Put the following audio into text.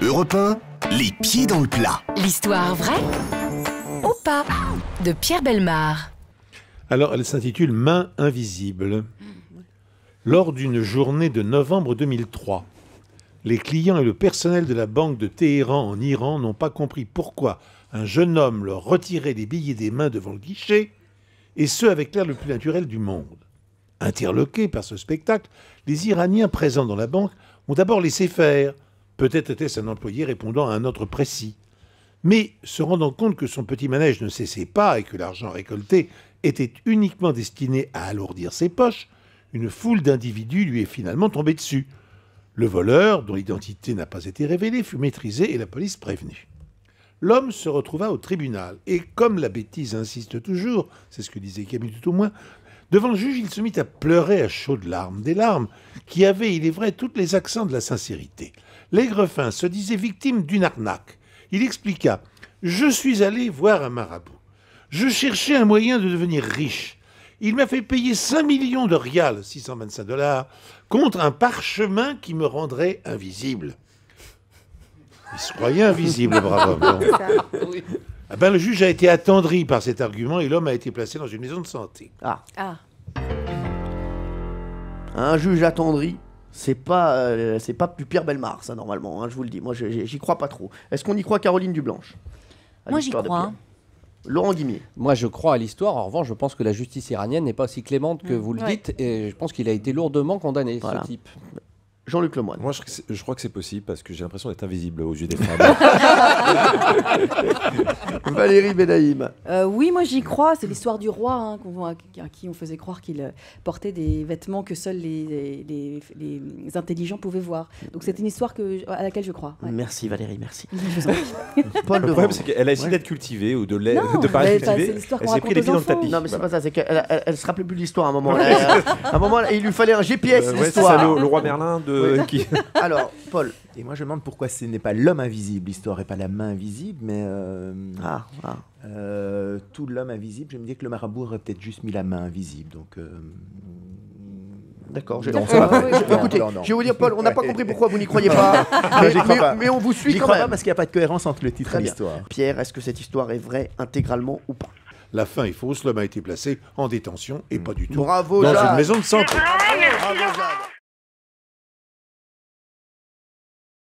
Europe 1, les pieds dans le plat. L'histoire vraie ou pas de Pierre Bellemare. Alors, elle s'intitule « Main invisible ». Lors d'une journée de novembre 2003, les clients et le personnel de la banque de Téhéran en Iran n'ont pas compris pourquoi un jeune homme leur retirait les billets des mains devant le guichet, et ce avec l'air le plus naturel du monde. Interloqués par ce spectacle, les Iraniens présents dans la banque ont d'abord laissé faire. Peut-être était-ce un employé répondant à un ordre précis. Mais, se rendant compte que son petit manège ne cessait pas et que l'argent récolté était uniquement destiné à alourdir ses poches, une foule d'individus lui est finalement tombée dessus. Le voleur, dont l'identité n'a pas été révélée, fut maîtrisé et la police prévenue. L'homme se retrouva au tribunal et, comme la bêtise insiste toujours, c'est ce que disait Camus tout au moins, devant le juge, il se mit à pleurer à chaudes larmes, des larmes qui avaient, il est vrai, tous les accents de la sincérité. L'aigrefin se disait victime d'une arnaque. Il expliqua « Je suis allé voir un marabout. Je cherchais un moyen de devenir riche. Il m'a fait payer 5 millions de rials, 625 $, contre un parchemin qui me rendrait invisible. » Il se croyait invisible, bravo homme. Oui. Ah ben, le juge a été attendri par cet argument et l'homme a été placé dans une maison de santé. Ah. Un juge attendri, c'est pas du Pierre Bellemare, ça, normalement, hein, je vous le dis. Moi, j'y crois pas trop. Est-ce qu'on y croit, Caroline Dublanche? Moi, j'y crois. Laurent Guimier. Moi, je crois à l'histoire. En revanche, je pense que la justice iranienne n'est pas aussi clémente que vous le dites. Et je pense qu'il a été lourdement condamné, ce type. Jean-Luc Lemoyne. Moi, je crois que c'est possible parce que j'ai l'impression d'être invisible aux yeux des femmes. Valérie Benaïm. Oui, moi j'y crois. C'est l'histoire du roi à qui on faisait croire qu'il portait des vêtements que seuls les intelligents pouvaient voir. Donc c'est une histoire à laquelle je crois. Ouais. Merci Valérie, merci. Paul, le problème, c'est qu'elle a essayé d'être cultivée ou de paraître cultivée. Elle s'est pris les pieds dans le tapis. Non, mais c'est pas ça. C'est qu'elle se rappelait plus de l'histoire à un moment. À un moment, il lui fallait un GPS. L'histoire. C'est le roi Merlin de. Qui... Alors, Paul. Et moi, je me demande pourquoi ce n'est pas l'homme invisible, l'histoire, et pas la main invisible, mais tout l'homme invisible. Je me dis que le marabout aurait peut-être juste mis la main invisible. Donc, d'accord. Écoutez, je vais vous dire, Paul, on n'a pas compris pourquoi vous n'y croyez pas. mais on vous suit quand même. Parce qu'il n'y a pas de cohérence entre le titre et l'histoire. Pierre, est-ce que cette histoire est vraie intégralement ou pas? La fin est fausse, l'homme a été placé en détention et pas du tout Bravo, dans Jacques. une maison de santé. Bravo, Jacques.